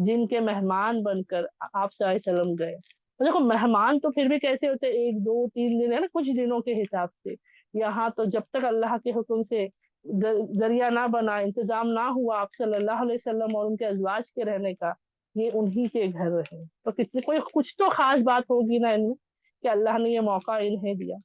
جن کے مہمان بن کر آپ صلی اللہ علیہ وسلم گئے. تو دیکھو مہمان تو پھر بھی کیسے ہوتے, 1 2 3 دن ہے نا, کچھ دنوں کے حساب سے. یہاں تو جب تک اللہ کے حکم سے ذریعہ نہ بنا, انتظام نہ ہوا آپ صلی اللہ علیہ وسلم اور ان کے ازواج کے رہنے کا, یہ انہی کے گھر رہے. تو کتنی کوئی کچھ تو خاص بات ہوگی نا ان میں کہ اللہ نے یہ موقع انہیں دیا.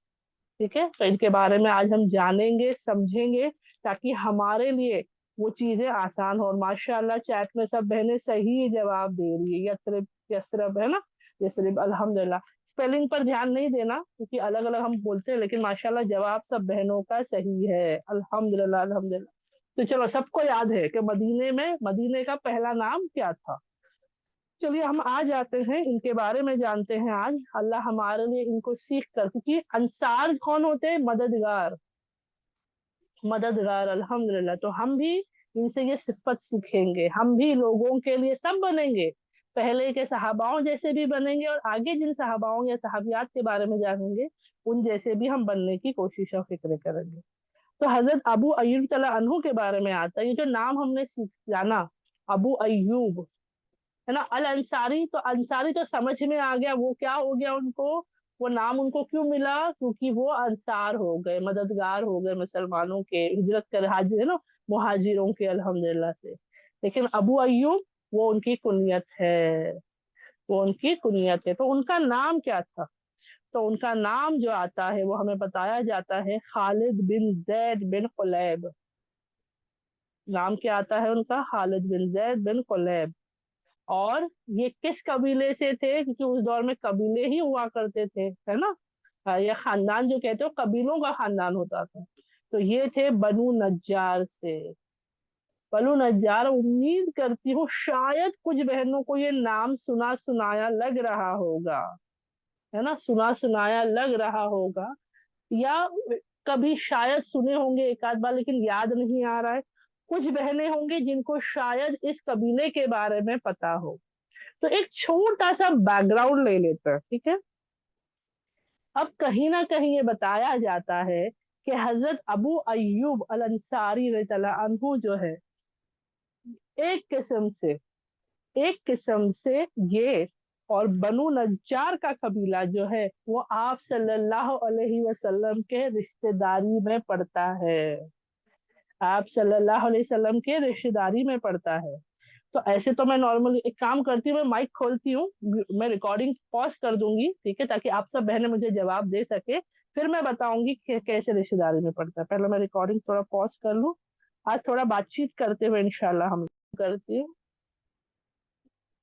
ٹھیک ہے, تو ان کے بارے میں آج ہم جانیں گے, سمجھیں گے, تاکہ ہمارے لیے وہ چیزیں آسان ہو. اور ماشاء اللہ چیٹ میں سب بہنیں صحیح جواب دے رہی ہے. یسرب, یسرب ہے نا, یسرب, الحمدللہ. اسپیلنگ پر دھیان نہیں دینا کیونکہ الگ الگ ہم بولتے ہیں, لیکن ماشاءاللہ جواب سب بہنوں کا صحیح ہے. الحمدللہ الحمدللہ. تو چلو سب کو یاد ہے کہ مدینے کا پہلا نام کیا تھا. چلیے ہم آ جاتے ہیں ان کے بارے میں جانتے ہیں آج. اللہ ہمارے لیے ان کو سیکھ کر, کیونکہ انصار کون ہوتے ہیں, مددگار, مددگار. الحمدللہ. تو ہم بھی ان سے یہ صفت سیکھیں گے, ہم بھی لوگوں کے لیے سب بنیں گے, پہلے کے صحاباؤں جیسے بھی بنیں گے, اور آگے جن صحاباؤں یا صحابیات کے بارے میں جانیں گے ان جیسے بھی ہم بننے کی کوشش اور فکر کریں گے. تو حضرت ابو ایوب تعالیٰ عنہ کے بارے میں آتا ہے. یہ جو نام ہم نے جانا, ابو ایوب ہے نا, الانصاری, تو انصاری تو سمجھ میں آ گیا وہ کیا ہو گیا ان کو, وہ نام ان کو کیوں ملا, کیونکہ وہ انصار ہو گئے, مددگار ہو گئے مسلمانوں کے, ہجرت کر حاجر ہے نا, مہاجروں کے, الحمدللہ سے. لیکن ابو ایوب وہ ان کی کنیت ہے, وہ ان کی کنیت ہے. تو ان کا نام کیا تھا؟ تو ان کا نام جو آتا ہے وہ ہمیں بتایا جاتا ہے خالد بن زید بن قلیب. نام کیا آتا ہے ان کا؟ خالد بن زید بن قلیب. اور یہ کس قبیلے سے تھے؟ کیونکہ اس دور میں قبیلے ہی ہوا کرتے تھے, ہے نا, یہ خاندان جو کہتے ہو قبیلوں کا خاندان ہوتا تھا. تو یہ تھے بنو نجار سے. بنو نجار, امید کرتی ہوں شاید کچھ بہنوں کو یہ نام سنا سنایا لگ رہا ہوگا, ہے نا, سنا سنایا لگ رہا ہوگا, یا کبھی شاید سنے ہوں گے ایک آدھ بار, لیکن یاد نہیں آ رہا ہے. کچھ بہنیں ہوں گی جن کو شاید اس قبیلے کے بارے میں پتا ہو. تو ایک چھوٹا سا بیک گراؤنڈ لے لیتے ہیں, ٹھیک ہے. اب کہیں نہ کہیں یہ بتایا جاتا ہے کہ حضرت ابو ایوب الانصاری رضی اللہ عنہ جو ہے, ایک قسم سے یہ اور بنو نجار کا قبیلہ جو ہے وہ آپ صلی اللہ علیہ وسلم کے رشتہ داری میں پڑتا ہے, آپ صلی اللہ علیہ وسلم کے رشتہ داری میں پڑتا ہے. تو ایسے تو میں نارملی ایک کام کرتی ہوں, میں مائک کھولتی ہوں, میں ریکارڈنگ پاز کر دوں گی, ٹھیک ہے, تاکہ آپ سب بہنیں مجھے جواب دے سکے, پھر میں بتاؤں گی کہ کیسے رشتہ داری میں پڑتا ہے. پہلے میں ریکارڈنگ تھوڑا پاز کر لوں. آج تھوڑا بات چیت کرتے ہوئے انشاءاللہ ہم کرتی ہوں.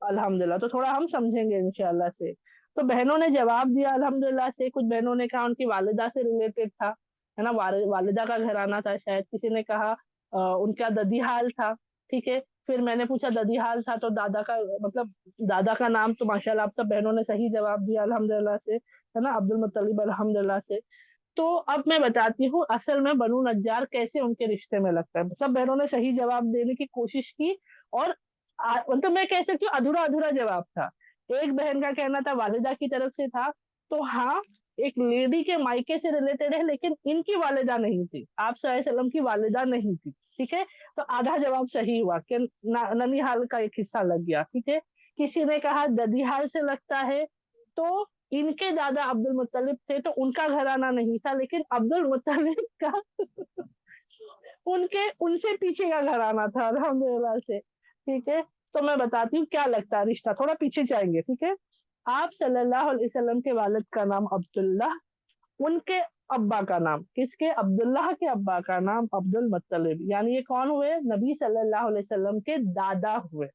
الحمدللہ. تو تھوڑا ہم سمجھیں گے انشاءاللہ سے. تو بہنوں نے جواب دیا الحمدللہ سے. کچھ بہنوں نے کہا ان کی والدہ سے ریلیٹڈ تھا, ہے نا, والدہ کا گھرانہ تھا شاید. کسی نے کہا ان کا ددی حال تھا, ٹھیک ہے. پھر میں نے پوچھا ددی حال تھا تو دادا کا مطلب دادا کا نام, تو ماشاءاللہ آپ سب بہنوں نے صحیح جواب دیا الحمدللہ سے, ہے نا, عبد المطلب الحمدللہ سے. تو اب میں بتاتی ہوں اصل میں بنو نجار کیسے ان کے رشتے میں لگتا ہے. سب بہنوں نے صحیح جواب دینے کی کوشش کی, اور مطلب میں کہہ سکتی ہوں ادھورا ادھورا جواب تھا. ایک بہن کا کہنا تھا والدہ کی طرف سے تھا, تو ہاں ایک لیڈی کے مائکے سے ریلیٹڈ ہے, لیکن ان کی والدہ نہیں تھی, آپ صلی اللہ علیہ وسلم کی والدہ نہیں تھی, ٹھیک ہے. تو آدھا جواب صحیح ہوا کہ ننیحال کا ایک حصہ لگ گیا, ٹھیک ہے. کسی نے کہا ددی حال سے لگتا ہے, تو ان کے دادا عبد المطلب تھے, تو ان کا گھرانہ نہیں تھا, لیکن عبد المطلب کا ان سے پیچھے کا گھرانہ تھا الحمدللہ سے, ٹھیک ہے. تو میں بتاتی ہوں کیا لگتا ہے رشتہ, تھوڑا پیچھے جائیں گے, ٹھیک ہے. آپ صلی اللہ علیہ وسلم کے والد کا نام عبداللہ, ان کے ابا کا نام, کس کے؟ عبداللہ کے ابا کا نام عبد المطلب, یعنی یہ کون ہوئے؟ نبی صلی اللہ علیہ وسلم کے دادا ہوئے.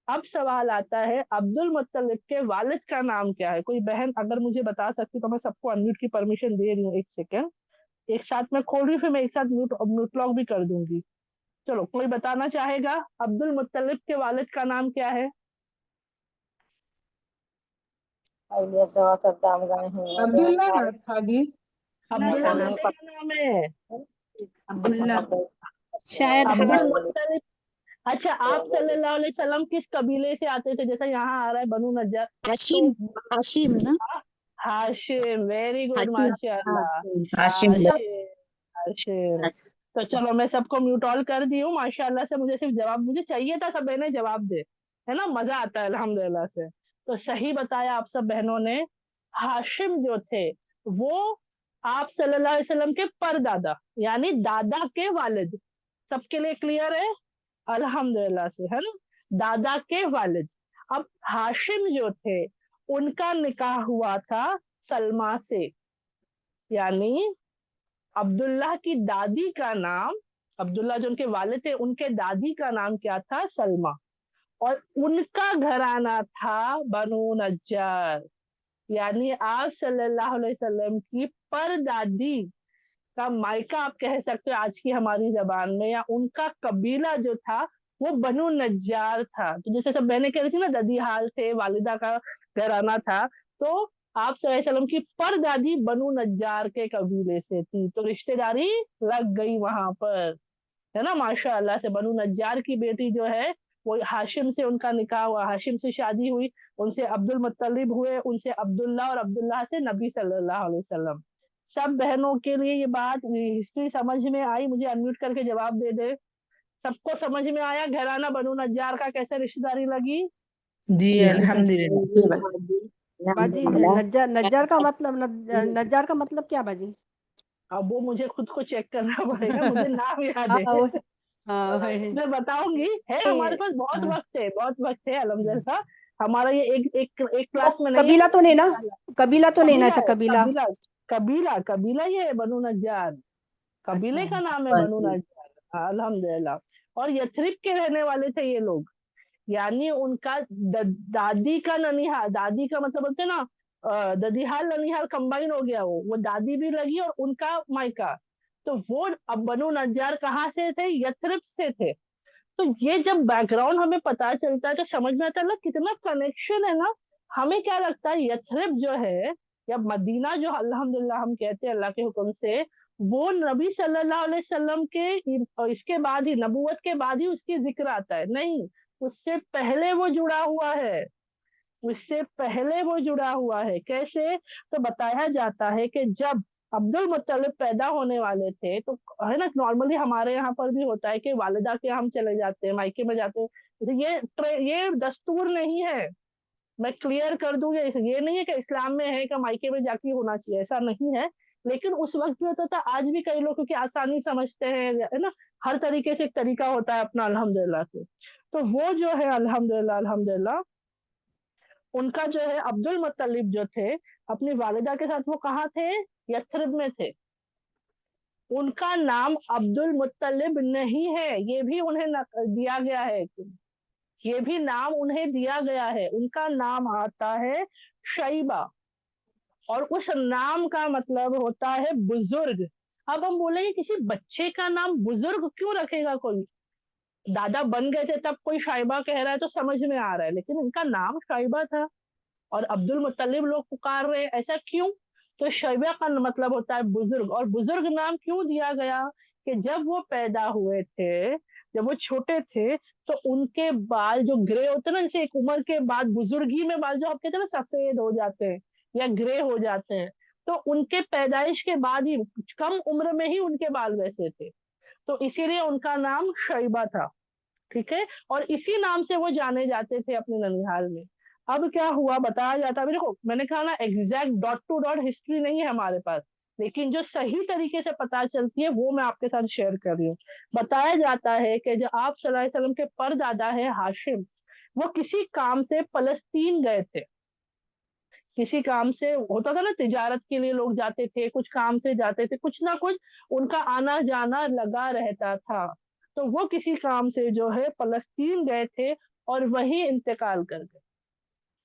اب سوال آتا ہے عبد المطلب کے والد کا نام کیا ہے؟ کوئی بہن اگر مجھے بتا سکتی تو میں سب کو انمیوٹ کی پرمیشن دے رہی ہوں. ایک سیکنڈ, ایک ساتھ میں کھول رہی ہوں, پھر میں ایک ساتھ میوٹ لاک بھی کر دوں گی. چلو کوئی بتانا چاہے گا عبد المطلب کے والد کا نام کیا ہے؟ عبداللہ نا تھا جی. عبداللہ بیٹے کا نام ہے, عبداللہ شاید عبد المطلب. اچھا آپ صلی اللہ علیہ وسلم کس قبیلے سے آتے تھے؟ جیسا یہاں آ رہا ہے بنو نجار, ہاشم, ہاشم نا, ہاشم. ویری گڈ, ہاشم, ماشاء اللہ. ہاشم. ہاشم. تو چلو میں سب کو میوٹ آل کر دی ہوں. ماشاء اللہ سے مجھے صرف جواب مجھے چاہیے تھا سب بہنیں جواب دے, ہے نا, مزہ آتا ہے الحمدللہ سے. تو صحیح بتایا آپ سب بہنوں نے, ہاشم جو تھے وہ آپ صلی اللہ علیہ وسلم کے پردادا یعنی دادا کے والد. سب کے لیے کلیئر ہے الحمدللہ سے, ہے نا, دادا کے والد. اب ہاشم جو تھے ان کا نکاح ہوا تھا سلمہ سے, یعنی عبداللہ کی دادی کا نام, عبداللہ جو ان کے والد تھے ان کے دادی کا نام کیا تھا, سلمہ, اور ان کا گھرانہ تھا بنو نجار, یعنی آپ صلی اللہ علیہ وسلم کی پردادی کا مائکہ آپ کہہ سکتے ہو آج کی ہماری زبان میں, یا ان کا قبیلہ جو تھا وہ بنو نجار تھا. تو جیسے سب بہنیں کہہ رہی تھی نا ددی حال تھے, والدہ کا گھرانہ تھا, تو آپ صلی اللہ علیہ وسلم کی پردادی بنو نجار کے قبیلے سے تھی, تو رشتہ داری لگ گئی وہاں پر, ہے نا, ماشاء اللہ سے. بنو نجار کی بیٹی جو ہے وہ ہاشم سے ان کا نکاح ہوا, ہاشم سے شادی ہوئی, ان سے عبد المطلب ہوئے, ان سے عبداللہ, اور عبداللہ سے نبی صلی اللہ علیہ وسلم. سب بہنوں کے لیے یہ بات ہسٹری سمجھ میں آئی؟ مجھے انمیوٹ کر کے جواب دے دے. سب کو سمجھ میں آیا گھرانہ بنو نجار کا کیسے رشتہ داری لگی؟ جی الحمدللہ. باجی نجار کا مطلب نجار کا مطلب کیا باجی؟ اب وہ مجھے خود کو چیک کرنا پڑے گا, مجھے نام یاد ہے, میں بتاؤں گی. ہے ہمارے پاس بہت وقت ہے, بہت وقت ہے الحمدللہ. ہمارا یہ ایک کلاس میں نہیں قبیلہ تو نہیں نا, قبیلہ تو نہیں نا, ایسا قبیلہ قبیلہ قبیلہ یہ ہے بنو نجار, قبیلے کا نام ہے بنو نجار الحمدللہ. اور یثرب کے رہنے والے تھے یہ لوگ, یعنی ان کا دادی کا ننیحال, دادی کا مطلب بولتے نا ددیحال ننیحال کمبائن ہو گیا, وہ دادی بھی لگی اور ان کا مائکہ. تو وہ اب بنو نجار کہاں سے تھے؟ یثرب سے تھے. تو یہ جب بیک گراؤنڈ ہمیں پتا چلتا ہے تو سمجھ میں آتا ہے کتنا کنیکشن ہے نا. ہمیں کیا لگتا ہے یثرب جو ہے یا مدینہ جو الحمدللہ ہم کہتے ہیں اللہ کے حکم سے, وہ نبی صلی اللہ علیہ وسلم کے اس کے بعد ہی, نبوت کے بعد ہی اس کی ذکر آتا ہے. نہیں, اس سے پہلے وہ جڑا ہوا ہے, اس سے پہلے وہ جڑا ہوا ہے. کیسے؟ تو بتایا جاتا ہے کہ جب عبد المطلب پیدا ہونے والے تھے تو ہے نا, نارملی ہمارے یہاں پر بھی ہوتا ہے کہ والدہ کے ہم چلے جاتے ہیں, مائکے میں جاتے ہیں. یہ دستور نہیں ہے, میں کلیئر کر دوں, یہ نہیں ہے کہ اسلام میں ہے کہ مائکے میں جا کے ہونا چاہیے, ایسا نہیں ہے. لیکن اس وقت بھی ہوتا تھا, آج بھی کئی لوگ کیونکہ آسانی سمجھتے ہیں, ہے نا, ہر طریقے سے ایک طریقہ ہوتا ہے اپنا الحمدللہ سے. تو وہ جو ہے الحمدللہ ان کا جو ہے عبد المطلب جو تھے اپنی والدہ کے ساتھ وہ کہاں تھے؟ یثرب میں تھے. ان کا نام عبد المطلب نہیں ہے, یہ بھی انہیں دیا گیا ہے, یہ بھی نام انہیں دیا گیا ہے. ان کا نام آتا ہے شیبہ, اور اس نام کا مطلب ہوتا ہے بزرگ. اب ہم بولیں گے کسی بچے کا نام بزرگ کیوں رکھے گا کوئی؟ دادا بن گئے تھے تب کوئی شائبہ کہہ رہا ہے تو سمجھ میں آ رہا ہے, لیکن ان کا نام شائبہ تھا اور عبد المطلب لوگ پکار رہے, ایسا کیوں؟ تو شیبہ کا مطلب ہوتا ہے بزرگ. اور بزرگ نام کیوں دیا گیا؟ کہ جب وہ پیدا ہوئے تھے, جب وہ چھوٹے تھے تو ان کے بال جو گرے ہوتے نا, جیسے ایک عمر کے بعد بزرگی میں بال جو آپ کہتے ہیں نا سفید ہو جاتے ہیں یا گرے ہو جاتے ہیں, تو ان کے پیدائش کے بعد ہی کم عمر میں ہی ان کے بال ویسے تھے, تو اسی لیے ان کا نام شیبہ تھا. ٹھیک ہے, اور اسی نام سے وہ جانے جاتے تھے اپنے ننیحال میں. اب کیا ہوا بتایا جاتا ہے, دیکھو میں نے کہا نا exact dot to dot history نہیں ہے ہمارے پاس, لیکن جو صحیح طریقے سے پتا چلتی ہے وہ میں آپ کے ساتھ شیئر کر رہی ہوں. بتایا جاتا ہے کہ جو آپ صلی اللہ علیہ وسلم کے پردادا ہے ہاشم, وہ کسی کام سے فلسطین گئے تھے. کسی کام سے ہوتا تھا نا, تجارت کے لیے لوگ جاتے تھے, کچھ کام سے جاتے تھے, کچھ نہ کچھ ان کا آنا جانا لگا رہتا تھا. تو وہ کسی کام سے جو ہے فلسطین گئے تھے اور وہیں انتقال کر گئے,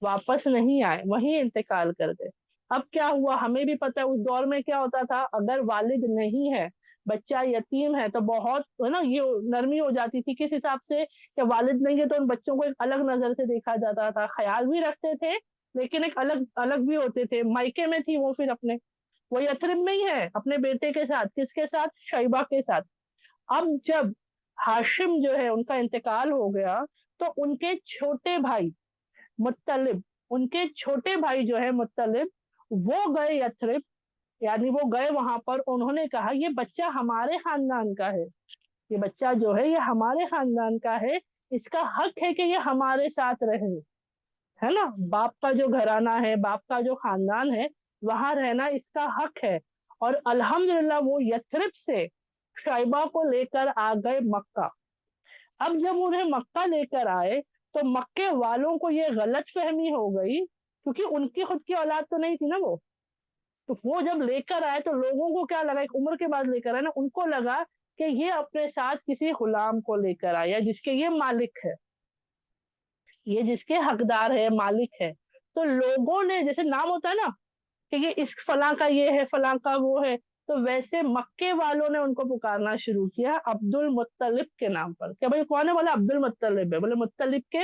واپس نہیں آئے, وہیں انتقال کر گئے. اب کیا ہوا ہمیں بھی پتہ ہے اس دور میں کیا ہوتا تھا, اگر والد نہیں ہے, بچہ یتیم ہے, تو بہت ہے نا یہ نرمی ہو جاتی تھی. کس حساب سے کہ والد نہیں ہے تو ان بچوں کو ایک الگ نظر سے دیکھا جاتا تھا, خیال بھی رکھتے تھے لیکن ایک الگ بھی ہوتے تھے. مائکے میں تھی وہ پھر اپنے, وہ یثرب میں ہی ہے اپنے بیٹے کے ساتھ. کس کے ساتھ؟ شیبہ کے ساتھ. اب جب ہاشم جو ہے ان کا انتقال ہو گیا تو ان کے چھوٹے بھائی مطلب, ان کے چھوٹے بھائی جو ہے مطلب, وہ گئے یثرب, یعنی وہ گئے وہاں پر. انہوں نے کہا یہ بچہ ہمارے خاندان کا ہے, یہ بچہ جو ہے یہ ہمارے خاندان کا ہے, اس کا حق ہے کہ یہ ہمارے ساتھ رہے، ہے نا، باپ کا جو گھرانہ ہے، باپ کا جو خاندان ہے، وہاں رہنا اس کا حق ہے۔ اور الحمدللہ وہ یثرب سے شیبہ کو لے کر آ گئے مکہ۔ اب جب انہیں مکہ لے کر آئے تو مکے والوں کو یہ غلط فہمی ہو گئی، کیونکہ ان کی خود کی اولاد تو نہیں تھی نا وہ، تو وہ جب لے کر آئے تو لوگوں کو کیا لگا، ایک عمر کے بعد لے کر آئے نا، ان کو لگا کہ یہ اپنے ساتھ کسی غلام کو لے کر آیا جس کے یہ مالک ہے، یہ جس کے حقدار ہے، مالک ہے۔ تو لوگوں نے جیسے نام ہوتا ہے نا کہ یہ اس فلاں کا یہ ہے، فلاں کا وہ ہے، تو ویسے مکے والوں نے ان کو پکارنا شروع کیا عبد المطلب کے نام پر، کہ بھائی کون ہے، بولے عبد المطلب ہے، بولے مطلب کے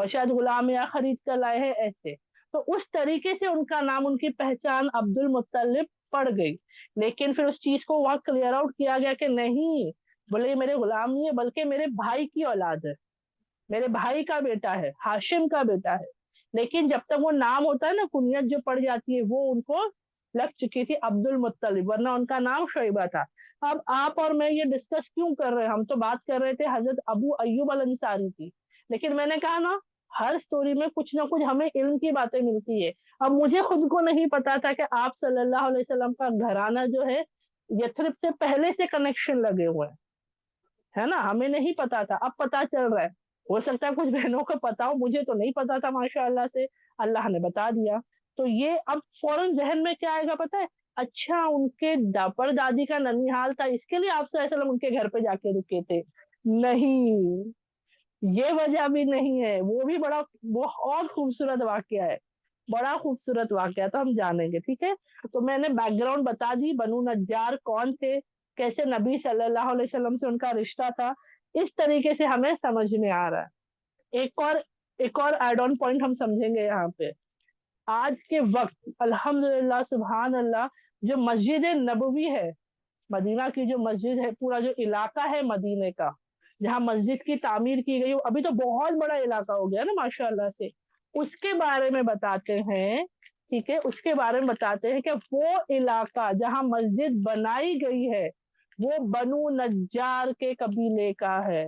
شاید غلام یا خرید کر لائے ہیں ایسے، تو اس طریقے سے ان کا نام، ان کی پہچان عبد المطلب پڑ گئی۔ لیکن پھر اس چیز کو وہاں کلیئر آؤٹ کیا گیا کہ نہیں، بولے یہ میرے غلام نہیں ہے بلکہ میرے بھائی کی اولاد ہے، میرے بھائی کا بیٹا ہے، ہاشم کا بیٹا ہے۔ لیکن جب تک وہ نام ہوتا ہے نا، کنیت جو پڑ جاتی ہے، وہ ان کو لگ چکی تھی عبد المطلب، ورنہ ان کا نام شیبہ تھا۔ اب آپ اور میں یہ ڈسکس کیوں کر رہے ہیں، ہم تو بات کر رہے تھے حضرت ابو ایوب الانصاری کی، لیکن میں نے کہا نا ہر سٹوری میں کچھ نہ کچھ ہمیں علم کی باتیں ملتی ہے۔ اب مجھے خود کو نہیں پتا تھا کہ آپ صلی اللہ علیہ وسلم کا گھرانہ جو ہے یثرب سے پہلے سے کنیکشن لگے ہوئے ہیں، ہے نا، ہمیں نہیں پتا تھا، اب پتا چل رہا ہے۔ ہو سکتا ہے کچھ بہنوں کو پتا ہو، مجھے تو نہیں پتا تھا، ماشاء اللہ سے اللہ نے بتا دیا۔ تو یہ اب فوراً ذہن میں کیا آئے گا پتا ہے، اچھا ان کے پر دادی کا ننیحال تھا، اس کے لیے آپ صلی اللہ علیہ وسلم ان کے گھر پہ جا کے رکے تھے؟ نہیں، یہ وجہ بھی نہیں ہے، وہ بھی بڑا بہت خوبصورت واقعہ ہے، بڑا خوبصورت واقعہ، تو ہم جانیں گے، ٹھیک ہے۔ تو میں نے بیک گراؤنڈ بتا دی، بنو نجار کون تھے، کیسے نبی صلی اللہ علیہ وسلم سے ان کا رشتہ تھا، اس طریقے سے ہمیں سمجھ میں آ رہا ہے۔ ایک اور ایڈ آن پوائنٹ ہم سمجھیں گے یہاں پہ، آج کے وقت الحمدللہ سبحان اللہ، جو مسجد نبوی ہے، مدینہ کی جو مسجد ہے، پورا جو علاقہ ہے مدینے کا جہاں مسجد کی تعمیر کی گئی، ابھی تو بہت بڑا علاقہ ہو گیا نا ماشاء اللہ سے، اس کے بارے میں بتاتے ہیں، ٹھیک ہے، اس کے بارے میں بتاتے ہیں کہ وہ علاقہ جہاں مسجد بنائی گئی ہے وہ بنو نجار کے قبیلے کا ہے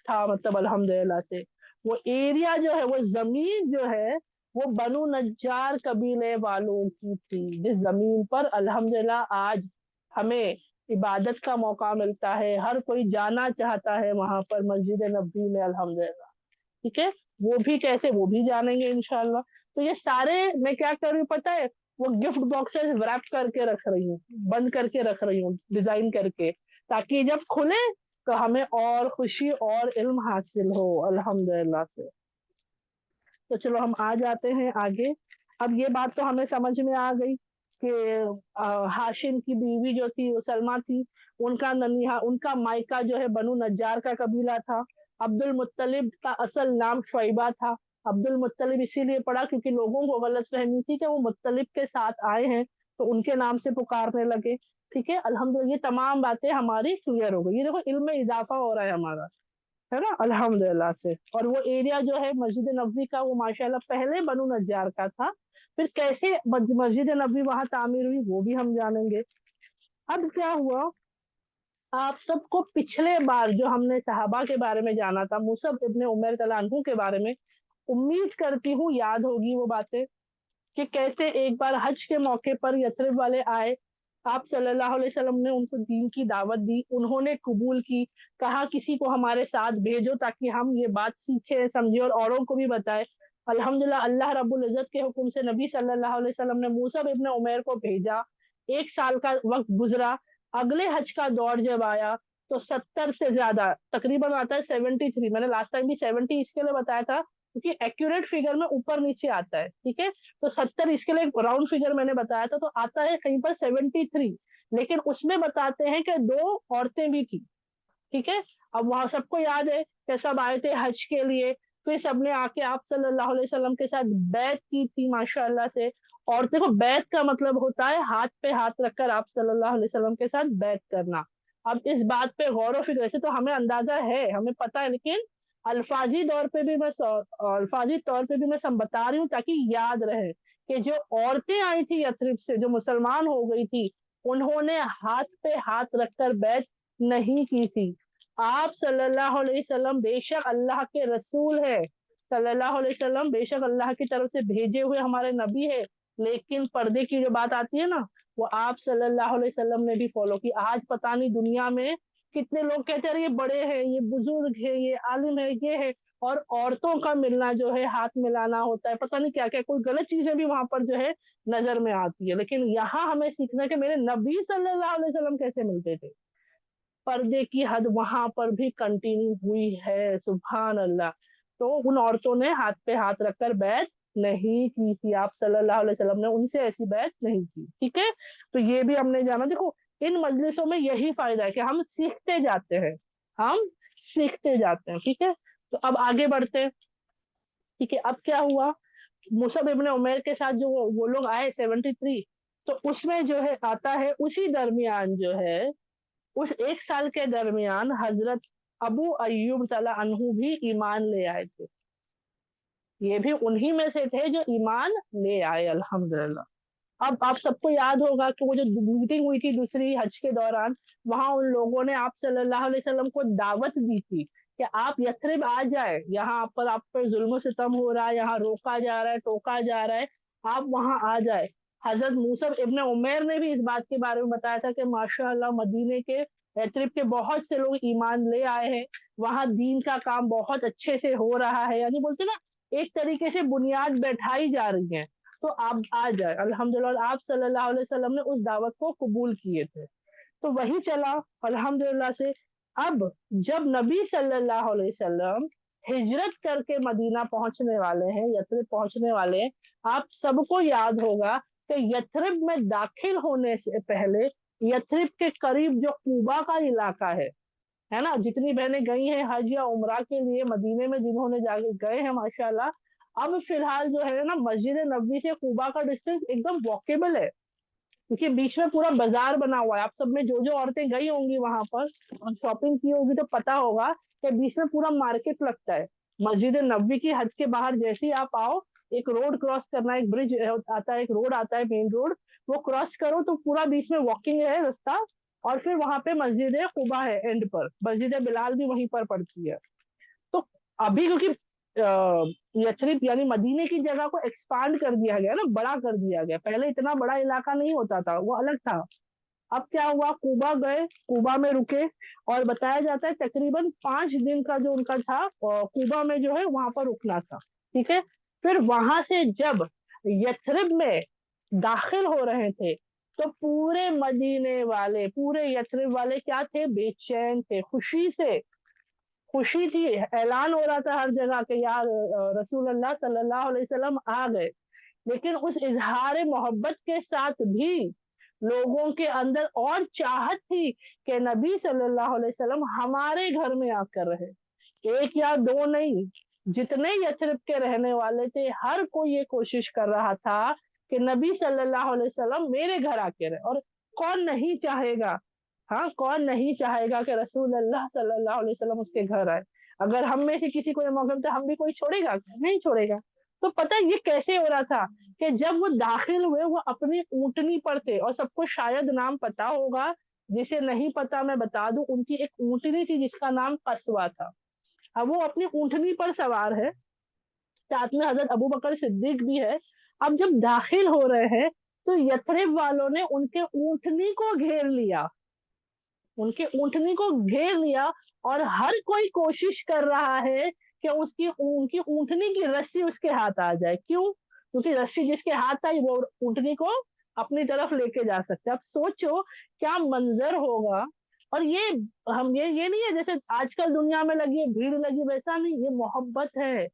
تھا، مطلب الحمدللہ سے وہ ایریا جو ہے، وہ زمین جو ہے، وہ بنو نجار قبیلے والوں کی تھی، جس زمین پر الحمدللہ آج ہمیں عبادت کا موقع ملتا ہے، ہر کوئی جانا چاہتا ہے وہاں پر مسجد نبوی میں الحمدللہ، ٹھیک ہے، وہ بھی کیسے، وہ بھی جانیں گے انشاءاللہ۔ تو یہ سارے میں کیا کر رہی ہوں پتہ ہے، وہ گفٹ باکسز ریپ کر کے رکھ رہی ہوں، بند کر کے رکھ رہی ہوں، ڈیزائن کر کے، تاکہ جب کھلے تو ہمیں اور خوشی اور علم حاصل ہو الحمدللہ سے۔ تو چلو ہم آ جاتے ہیں آگے۔ اب یہ بات تو ہمیں سمجھ میں آ گئی کہ ہاشم کی بیوی جو تھی وہ سلمہ تھی، ان کا ان کا مائکہ جو ہے بنو نجار کا قبیلہ تھا۔ عبد المطلب کا اصل نام شیبہ تھا، عبد المطلب اسی لیے پڑا کیونکہ لوگوں کو غلط فہمی تھی کہ وہ مطلب کے ساتھ آئے ہیں تو ان کے نام سے پکارنے لگے، ٹھیک ہے۔ الحمدللہ یہ تمام باتیں ہماری کلیئر ہو گئی، یہ دیکھو علم میں اضافہ ہو رہا ہے ہمارا، ہے نا، الحمدللہ سے۔ اور وہ ایریا جو ہے مسجد نبوی کا، وہ ماشاءاللہ پہلے بنو نجار کا تھا، پھر کیسے مسجد نبوی وہاں تعمیر ہوئی وہ بھی ہم جانیں گے۔ اب کیا ہوا، آپ سب کو پچھلے بار جو ہم نے صحابہ کے بارے میں جانا تھا، مصعب ابن عمیر رضی اللہ عنہ کے بارے میں، امید کرتی ہوں یاد ہوگی وہ باتیں، کہ کیسے ایک بار حج کے موقع پر یثرب والے آئے، آپ صلی اللہ علیہ وسلم نے ان کو دین کی دعوت دی، انہوں نے قبول کی، کہا کسی کو ہمارے ساتھ بھیجو تاکہ ہم یہ بات سیکھیں سمجھیں اور اوروں کو بھی بتائے۔ الحمدللہ اللہ رب العزت کے حکم سے نبی صلی اللہ علیہ وسلم نے مصعب ابن عمیر کو بھیجا، 1 سال کا وقت گزرا، اگلے حج کا دور جب آیا تو 70 سے زیادہ، تقریباً آتا ہے 73، میں نے لاسٹ ٹائم بھی 70 اس کے لیے بتایا تھا کیونکہ ایکوریٹ فگر میں اوپر نیچے آتا ہے، ٹھیک ہے، تو 70 اس کے لیے راؤنڈ فگر میں نے بتایا تھا، تو آتا ہے کہیں پر 73، لیکن اس میں بتاتے ہیں کہ 2 عورتیں بھی تھی، ٹھیک ہے۔ اب وہاں سب کو یاد ہے کہ سب آئے تھے حج کے لیے، پھر سب نے آ کے آپ صلی اللہ علیہ وسلم کے ساتھ بیعت کی تھی ماشاء اللہ سے۔ عورتیں کو بیعت کا مطلب ہوتا ہے ہاتھ پہ ہاتھ رکھ کر آپ صلی اللہ علیہ وسلم کے ساتھ بیعت کرنا۔ اب اس بات پہ غور و فکر، ویسے تو ہمیں اندازہ ہے، ہمیں پتہ ہے، لیکن الفاظی طور پہ بھی میں بتا رہی ہوں تاکہ یاد رہے کہ جو عورتیں آئی تھی یثرب سے، جو مسلمان ہو گئی تھی، انہوں نے ہاتھ پہ ہاتھ رکھ کر بیعت نہیں کی تھی، آپ صلی اللہ علیہ وسلم بے شک اللہ کے رسول ہے، صلی اللہ علیہ وسلم بے شک اللہ کی طرف سے بھیجے ہوئے ہمارے نبی ہے، لیکن پردے کی جو بات آتی ہے نا وہ آپ صلی اللہ علیہ وسلم نے بھی فالو کی۔ آج پتہ نہیں دنیا میں کتنے لوگ کہتے ہیں یہ بڑے ہیں، یہ بزرگ ہے، یہ عالم ہے، یہ ہے، اور عورتوں کا ملنا جو ہے ہاتھ ملانا ہوتا ہے، پتہ نہیں کیا کیا، کوئی غلط چیزیں بھی وہاں پر جو ہے نظر میں آتی ہے۔ لیکن یہاں ہمیں سیکھنا ہے کہ میرے نبی صلی اللہ علیہ وسلم کیسے ملتے تھے، پردے کی حد وہاں پر بھی کنٹینیو ہوئی ہے، سبحان اللہ۔ تو ان عورتوں نے ہاتھ پہ ہاتھ رکھ کر بیعت نہیں کی تھی، آپ صلی اللہ علیہ وسلم نے ان سے ایسی بیعت نہیں کی، ٹھیک ہے۔ تو یہ بھی ہم نے جانا۔ دیکھو ان مجلسوں میں یہی فائدہ ہے کہ ہم سیکھتے جاتے ہیں، ہم سیکھتے جاتے ہیں، ٹھیک ہے۔ تو اب آگے بڑھتے ہیں، ٹھیک ہے۔ اب کیا ہوا، مصعب ابن عمیر کے ساتھ جو وہ لوگ آئے 73، تو اس میں جو ہے آتا ہے اسی درمیان جو ہے اس 1 سال کے درمیان حضرت ابو ایوب تعالیٰ عنہ بھی ایمان لے آئے تھے، یہ بھی انہی میں سے تھے جو ایمان لے آئے، الحمدللہ۔ اب آپ سب کو یاد ہوگا کہ وہ جو میٹنگ ہوئی تھی دوسری حج کے دوران، وہاں ان لوگوں نے آپ صلی اللہ علیہ وسلم کو دعوت دی تھی کہ آپ یثرب آ جائے، یہاں آپ پر ظلم و ستم ہو رہا ہے، یہاں روکا جا رہا ہے، ٹوکا جا رہا ہے، آپ وہاں آ جائے۔ حضرت مصعب ابن عمیر نے بھی اس بات کے بارے میں بتایا تھا کہ ماشاءاللہ مدینے کے یثرب کے بہت سے لوگ ایمان لے آئے ہیں، وہاں دین کا کام بہت اچھے سے ہو رہا ہے، یعنی بولتے نا ایک طریقے سے بنیاد بیٹھائی جا رہی ہے، تو آپ آ جائے۔ الحمدللہ آپ صلی اللہ علیہ وسلم نے اس دعوت کو قبول کیے تھے، تو وہی چلا الحمدللہ سے۔ اب جب نبی صلی اللہ علیہ وسلم ہجرت کر کے مدینہ پہنچنے والے ہیں، یثرب پہنچنے والے ہیں، آپ سب کو یاد ہوگا کہ یثرب میں داخل ہونے سے پہلے یثرب کے قریب جو قبا کا علاقہ ہے نا، جتنی بہنیں گئی ہیں حج یا عمرہ کے لیے مدینے میں، جنہوں نے جا کے گئے ہیں ماشاءاللہ، اب فی الحال جو ہے نا مسجد نبوی سے قبا کا ڈسٹینس ایک دم واکیبل ہے، کیونکہ بیچ میں پورا بازار بنا ہوا ہے۔ آپ سب میں جو عورتیں گئی ہوں گی وہاں پر شاپنگ کی ہوگی تو پتا ہوگا کہ بیچ میں پورا مارکیٹ لگتا ہے۔ مسجد نبوی کی حد کے باہر جیسے ہی آپ آؤ، ایک روڈ کراس کرنا ہے، ایک برج آتا ہے، ایک روڈ آتا ہے مین روڈ، وہ کراس کرو تو پورا بیچ میں واکنگ ہے رستہ، اور پھر وہاں پہ مسجد قبا ہے، اینڈ پر مسجد بلال بھی وہیں پر پڑتی ہے۔ تو ابھی کیونکہ یثرب یعنی مدینے کی جگہ کو ایکسپانڈ کر دیا گیا نا، بڑا کر دیا گیا، پہلے اتنا بڑا علاقہ نہیں ہوتا تھا، وہ الگ تھا۔ اب کیا ہوا، قبا گئے، قبا میں رکے، اور بتایا جاتا ہے تقریباً 5 دن کا جو ان کا تھا قبا میں جو ہے وہاں پر رکنا تھا، ٹھیک ہے۔ پھر وہاں سے جب یثرب میں داخل ہو رہے تھے تو پورے مدینے والے، پورے یثرب والے کیا تھے، بے چین تھے، خوشی تھی، اعلان ہو رہا تھا ہر جگہ کہ یار رسول اللہ صلی اللہ علیہ وسلم آ گئے۔ لیکن اس اظہار محبت کے ساتھ بھی لوگوں کے اندر اور چاہت تھی کہ نبی صلی اللہ علیہ وسلم ہمارے گھر میں آ کر رہے، ایک یا دو نہیں، جتنے یثرب کے رہنے والے تھے ہر کوئی یہ کوشش کر رہا تھا کہ نبی صلی اللہ علیہ وسلم میرے گھر آ کے رہے۔ اور کون نہیں چاہے گا، ہاں کون نہیں چاہے گا کہ رسول اللہ صلی اللہ علیہ وسلم اس کے گھر آئے۔ اگر ہم میں سے کسی کو یہ موقع ملتا ہم بھی کوئی چھوڑے گا؟ نہیں چھوڑے گا۔ تو پتہ یہ کیسے ہو رہا تھا کہ جب وہ داخل ہوئے وہ اپنی اونٹنی پر تھے، اور سب کو شاید نام پتا ہوگا، جسے نہیں پتا میں بتا دوں، ان کی ایک اونٹنی تھی جس کا نام قصوہ تھا۔ اب وہ اپنی اونٹنی پر سوار ہے، ساتھ میں حضرت ابو بکر صدیق بھی ہے۔ اب جب داخل ہو رہے ہیں تو یثرب والوں نے ان کے اونٹنی کو گھیر لیا، ان کے اونٹنی کو گھیر لیا، اور ہر کوئی کوشش کر رہا ہے کہ ان کی اونٹنی کی رسی اس کے ہاتھ آ جائے۔ کیوں؟ کیونکہ رسی جس کے ہاتھ آئی وہ اونٹنی کو اپنی طرف لے کے جا سکتے۔ اب سوچو کیا منظر ہوگا۔ اور یہ نہیں ہے جیسے آج کل دنیا میں لگی ہے بھیڑ لگی، ویسا نہیں، یہ محبت ہے۔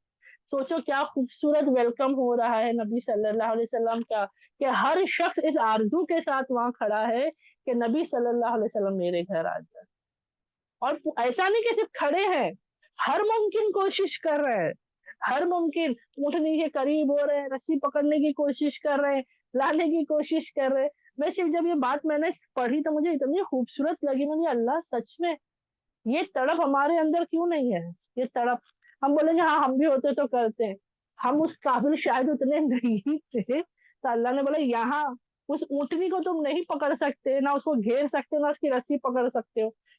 سوچو کیا خوبصورت ویلکم ہو رہا ہے نبی صلی اللہ علیہ وسلم کا، کہ ہر شخص اس آرزو کے ساتھ وہاں کھڑا ہے کہ نبی صلی اللہ علیہ وسلم میرے گھر آ جائے۔ اور ایسا نہیں کہ صرف کھڑے ہیں، ہر ممکن کوشش کر رہے ہیں، ہر ممکن اونٹنی کے قریب ہو رہے ہیں، رسی پکڑنے کی کوشش کر رہے ہیں، لانے کی کوشش کر رہے ہیں۔ میں صرف جب یہ بات میں نے پڑھی تو مجھے اتنی خوبصورت لگی، میں نے اللہ سچ میں یہ تڑپ ہمارے اندر کیوں نہیں ہے؟ یہ تڑپ ہم بولیں گے ہاں ہم بھی ہوتے تو کرتے ہیں، ہم اس قابل شاید اتنے نہیں تھے، تو اللہ نے بولا یہاں اس اونٹنی کو تم نہیں پکڑ سکتے، نہ اس کو گھیر سکتے، نہ اس کی رسی پکڑ سکتے ہو،